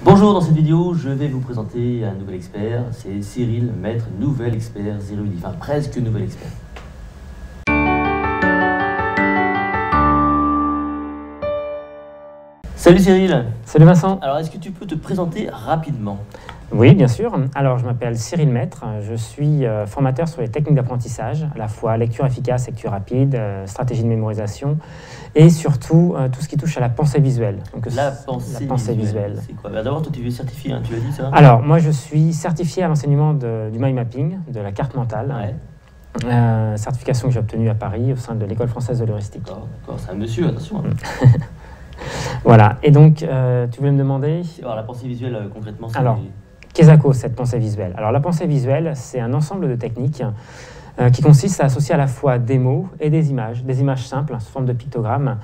Bonjour, dans cette vidéo, je vais vous présenter un nouvel expert. C'est Cyril, maître nouvel expert Zerudi, enfin presque nouvel expert. Salut Cyril. Salut Vincent. Alors, est-ce que tu peux te présenter rapidement? Oui, bien sûr. Alors, je m'appelle Cyril Maître. Je suis formateur sur les techniques d'apprentissage, à la fois lecture efficace, lecture rapide, stratégie de mémorisation et surtout tout ce qui touche à la pensée visuelle. Donc, la pensée visuelle. C'est quoi? D'abord, toi, tu es certifié, hein, tu as dit ça? Alors, moi, je suis certifié à l'enseignement du mind mapping, de la carte mentale. Ouais. Certification que j'ai obtenue à Paris au sein de l'École française de l'heuristique. D'accord, c'est un monsieur, attention. Hein. Voilà, et donc tu voulais me demander... Alors, la pensée visuelle, concrètement, c'est... Alors, qu'est-ce à cause cette pensée visuelle? Alors, la pensée visuelle, c'est un ensemble de techniques qui consiste à associer à la fois des mots et des images simples, sous forme de pictogrammes,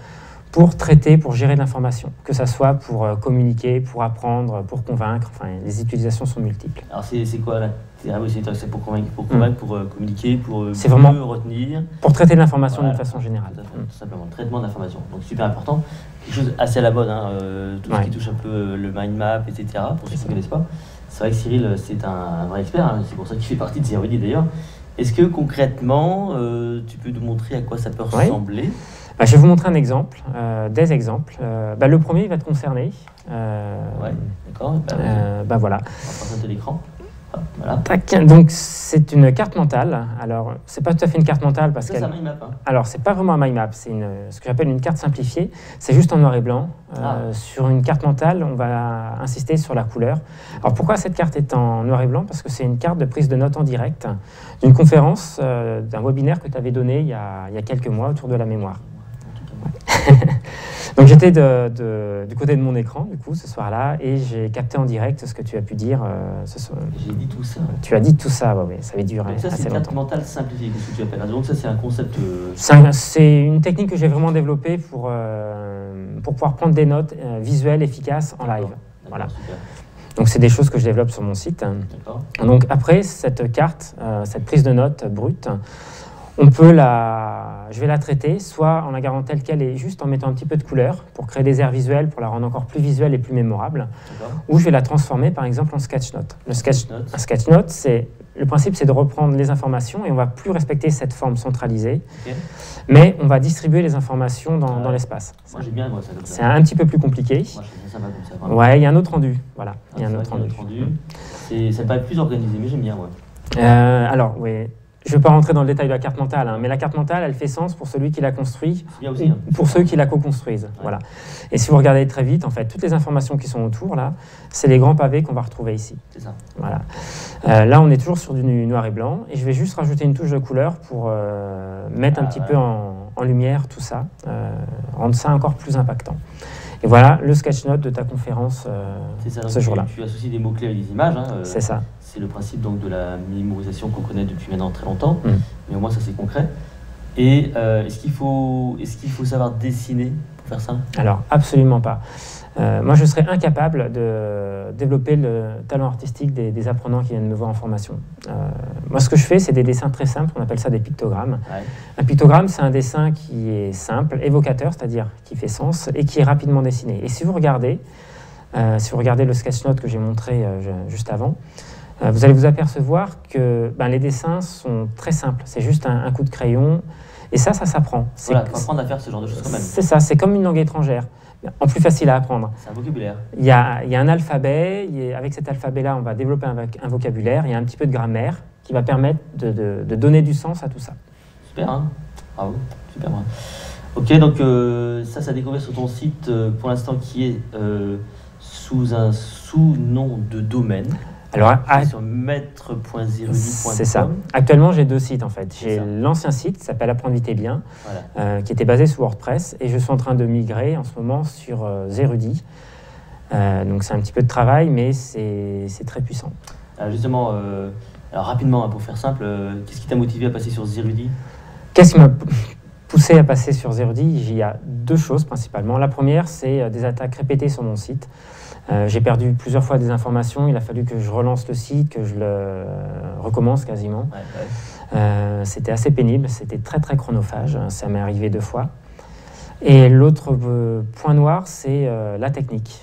pour traiter, pour gérer de l'information, que ce soit pour communiquer, pour apprendre, pour convaincre, enfin, les utilisations sont multiples. Alors, c'est quoi là? C'est pour convaincre, pour communiquer, pour vraiment mieux retenir. Pour traiter de l'information d'une façon générale. Tout simplement, le traitement d'information. Donc super important. Quelque chose assez à la mode, hein, tout ce qui touche un peu le mind map, etc. Pour ceux qui ne connaissent pas. C'est vrai que Cyril, c'est un vrai expert, hein, c'est pour ça qu'il fait partie de Zerudi d'ailleurs. Est-ce que concrètement, tu peux nous montrer à quoi ça peut ressembler? Je vais vous montrer un exemple, des exemples. Le premier il va te concerner. Ouais, d'accord. Voilà. On va présenter l'écran. Voilà. Donc c'est une carte mentale. Alors c'est pas tout à fait une carte mentale parce que c'est un mind map. Hein. Alors c'est pas vraiment un mind map, c'est ce que j'appelle une carte simplifiée. C'est juste en noir et blanc. Sur une carte mentale, on va insister sur la couleur. Alors pourquoi cette carte est en noir et blanc? Parce que c'est une carte de prise de notes en direct d'une conférence, d'un webinaire que tu avais donné il y a quelques mois autour de la mémoire. Donc j'étais du côté de mon écran, du coup, ce soir-là, et j'ai capté en direct ce que tu as pu dire ce soir. J'ai dit tout ça. Tu as dit tout ça, oui, ça avait duré assez longtemps. Ça, c'est une carte mentale simplifiée, qu'est-ce que tu appelles? Donc ça, c'est un concept... C'est une technique que j'ai vraiment développée pour pouvoir prendre des notes visuelles, efficaces, en live. Voilà. Super. Donc c'est des choses que je développe sur mon site. Donc après, cette carte, cette prise de notes brute, je vais la traiter, soit en la gardant telle qu'elle et juste en mettant un petit peu de couleur pour créer des airs visuels, pour la rendre encore plus visuelle et plus mémorable, ou je vais la transformer par exemple en sketch note. Un sketch note, le principe c'est de reprendre les informations et on ne va plus respecter cette forme centralisée, mais on va distribuer les informations dans l'espace. Moi j'ai bien, moi, ça. C'est un petit peu plus compliqué. Moi je ça va comme ça. Ouais, il y a un autre rendu. Voilà, il y a un autre rendu. Ça paraît plus organisé, mais j'aime bien, moi. Alors, oui. Je ne vais pas rentrer dans le détail de la carte mentale, mais la carte mentale, elle fait sens pour celui qui la construit, aussi, pour ceux qui la co-construisent. Ouais. Voilà. Et si vous regardez très vite, en fait, toutes les informations qui sont autour, là, c'est les grands pavés qu'on va retrouver ici. C'est ça. Voilà. Là, on est toujours sur du noir et blanc, et je vais juste rajouter une touche de couleur pour mettre un petit peu en lumière tout ça, rendre ça encore plus impactant. Et voilà le sketch note de ta conférence ce jour-là. Tu associes des mots-clés à des images. Hein, c'est ça. C'est le principe donc, de la mémorisation qu'on connaît depuis maintenant très longtemps, mais au moins ça c'est concret. Et est-ce qu'il faut savoir dessiner pour faire ça? Alors, absolument pas. Moi, je serais incapable de développer le talent artistique des apprenants qui viennent me voir en formation. Moi, ce que je fais, c'est des dessins très simples, on appelle ça des pictogrammes. Ouais. Un pictogramme, c'est un dessin qui est simple, évocateur, c'est-à-dire qui fait sens, et qui est rapidement dessiné. Et si vous regardez le sketch note que j'ai montré juste avant, vous allez vous apercevoir que les dessins sont très simples. C'est juste un coup de crayon, et ça s'apprend. Voilà, il faut apprendre à faire ce genre de choses quand même. C'est ça, c'est comme une langue étrangère. En plus facile à apprendre. C'est un vocabulaire. Il y a un alphabet, avec cet alphabet-là, on va développer un vocabulaire, il y a un petit peu de grammaire qui va permettre de donner du sens à tout ça. Super, hein? Bravo, super. Hein. Ok, donc ça découvert sur ton site pour l'instant qui est sous un sous-nom de domaine. Alors, sur maître.zerudi.com. C'est ça. Actuellement, j'ai deux sites en fait. J'ai l'ancien site qui s'appelle Apprendre vite et bien, qui était basé sur WordPress, et je suis en train de migrer en ce moment sur Zerudi. Donc c'est un petit peu de travail, mais c'est très puissant. Alors justement, rapidement, pour faire simple, qu'est-ce qui t'a motivé à passer sur Zerudi? Qu'est-ce qui m'a poussé à passer sur Zerudi? Il y a deux choses principalement. La première, c'est des attaques répétées sur mon site. J'ai perdu plusieurs fois des informations, il a fallu que je relance le site, que je le recommence quasiment. C'était assez pénible, c'était très très chronophage, ça m'est arrivé 2 fois. Et l'autre point noir, c'est la technique.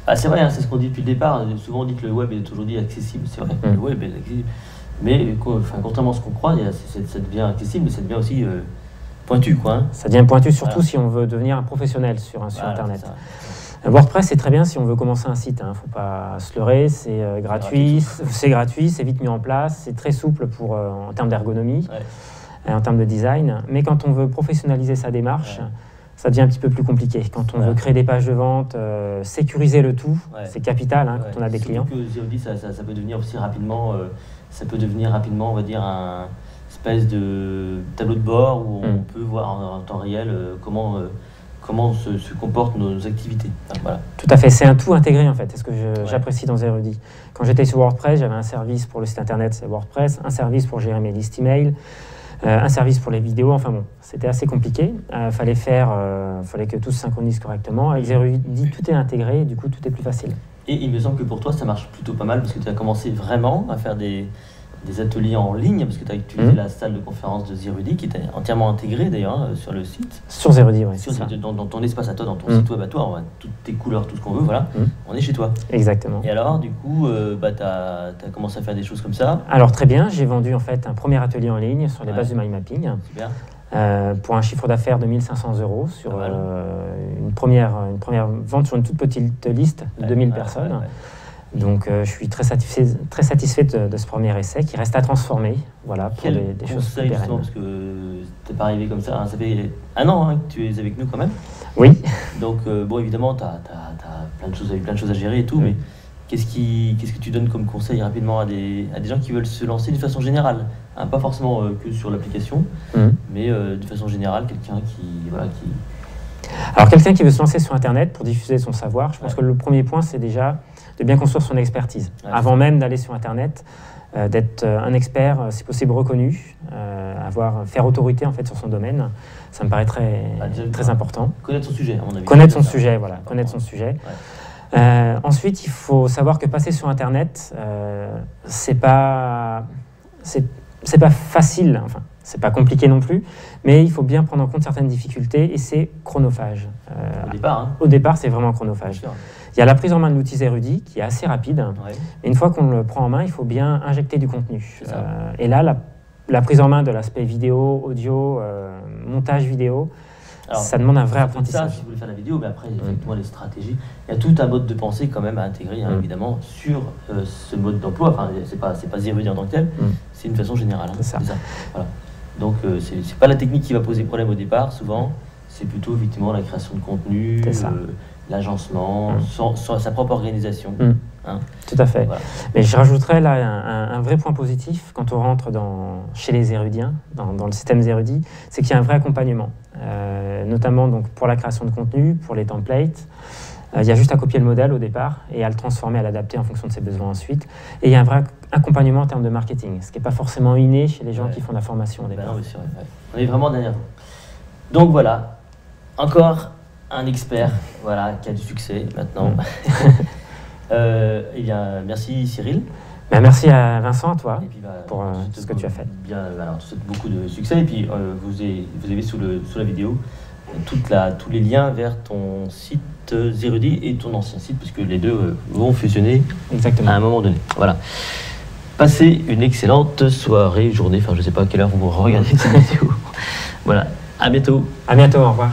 Ah, c'est vrai, hein, c'est ce qu'on dit depuis le départ. Souvent on dit que le web est aujourd'hui accessible, c'est vrai. Le web est accessible. Mais contrairement à ce qu'on croit, ça devient accessible, mais ça devient aussi pointu, quoi. Hein. Ça devient pointu, surtout si on veut devenir un professionnel sur Internet. WordPress, c'est très bien si on veut commencer un site. Il ne faut pas se leurrer, c'est gratuit, c'est vite mis en place, c'est très souple en termes d'ergonomie, en termes de design. Mais quand on veut professionnaliser sa démarche, ça devient un petit peu plus compliqué. Quand on veut créer des pages de vente, sécuriser le tout, c'est capital quand on a des clients. Que ZeroD, ça peut devenir aussi rapidement, on va dire, un espèce de tableau de bord où on peut voir en temps réel comment se comportent nos activités. Enfin, voilà. Tout à fait, c'est un tout intégré en fait, c'est ce que j'apprécie dans ZeroD. Quand j'étais sur WordPress, j'avais un service pour le site internet, c'est WordPress, un service pour gérer mes listes email, un service pour les vidéos, enfin bon, c'était assez compliqué. Fallait que tout se synchronise correctement. Avec ZeroD, tout est intégré, et du coup, tout est plus facile. Et il me semble que pour toi, ça marche plutôt pas mal, parce que tu as commencé vraiment à faire des ateliers en ligne, parce que tu as utilisé la salle de conférence de ZeroD, qui était entièrement intégrée d'ailleurs sur le site. Sur ZeroD, oui. Dans ton espace à toi, dans ton site web à toi, on a toutes tes couleurs, tout ce qu'on veut, voilà, on est chez toi. Exactement. Et alors, du coup, tu as commencé à faire des choses comme ça. Alors très bien, j'ai vendu en fait un premier atelier en ligne sur les bases du mind mapping. Super. Pour un chiffre d'affaires de 1 500 € sur une première vente sur une toute petite liste de 2000 personnes. Donc je suis très satisfait de ce premier essai qui reste à transformer, voilà, pour des choses plus pérennes. Parce que tu n'es pas arrivé comme ça, hein, ça fait 1 an que tu es avec nous quand même. Oui. Donc bon, évidemment, tu as plein de choses à gérer et tout, mais qu'est-ce que tu donnes comme conseil rapidement à des gens qui veulent se lancer de façon générale, hein, pas forcément que sur l'application, mais de façon générale, quelqu'un Alors quelqu'un qui veut se lancer sur Internet pour diffuser son savoir, je pense que le premier point, c'est déjà de bien construire son expertise. Avant même d'aller sur Internet, d'être un expert, si possible reconnu, faire autorité en fait sur son domaine, ça me paraît très important. Connaître son sujet, à mon avis. Connaître son sujet, voilà, connaître son sujet. Ensuite, il faut savoir que passer sur Internet, c'est pas facile, enfin, c'est pas compliqué non plus, mais il faut bien prendre en compte certaines difficultés et c'est chronophage. Au départ, c'est vraiment chronophage. Il y a la prise en main de l'outil ZeroD qui est assez rapide. Et une fois qu'on le prend en main, il faut bien injecter du contenu. Et là, la prise en main de l'aspect vidéo, audio, montage vidéo, alors, ça demande un vrai apprentissage. Si vous voulez faire la vidéo, mais après, effectivement, les stratégies, il y a tout un mode de pensée quand même à intégrer, évidemment, sur ce mode d'emploi. Enfin, c'est pas ZeroD en tant que tel, c'est une façon générale. Hein, c'est ça. Voilà. Donc, c'est pas la technique qui va poser problème au départ, souvent. C'est plutôt, effectivement, la création de contenu, l'agencement, sa propre organisation. Hein. Tout à fait. Voilà. Mais je rajouterais là un vrai point positif quand on rentre chez les Zerudiens, dans le système ZeroD, c'est qu'il y a un vrai accompagnement, notamment donc, pour la création de contenu, pour les templates. Il y a juste à copier le modèle au départ et à le transformer, à l'adapter en fonction de ses besoins ensuite. Et il y a un vrai accompagnement en termes de marketing, ce qui n'est pas forcément inné chez les gens qui font la formation au départ. Non, c'est vrai, on est vraiment derrière vous. Donc voilà, encore un expert qui a du succès maintenant. Eh bien, merci Cyril. Merci à Vincent, à toi, et puis, pour ce que tu as fait. Bien, alors, je te souhaite beaucoup de succès. Et puis, vous avez sous la vidéo tous les liens vers ton site ZeroD et ton ancien site, puisque les deux vont fusionner à un moment donné. Voilà. Passez une excellente soirée, journée, enfin je ne sais pas à quelle heure vous regardez cette vidéo. Voilà, à bientôt. À bientôt, au revoir.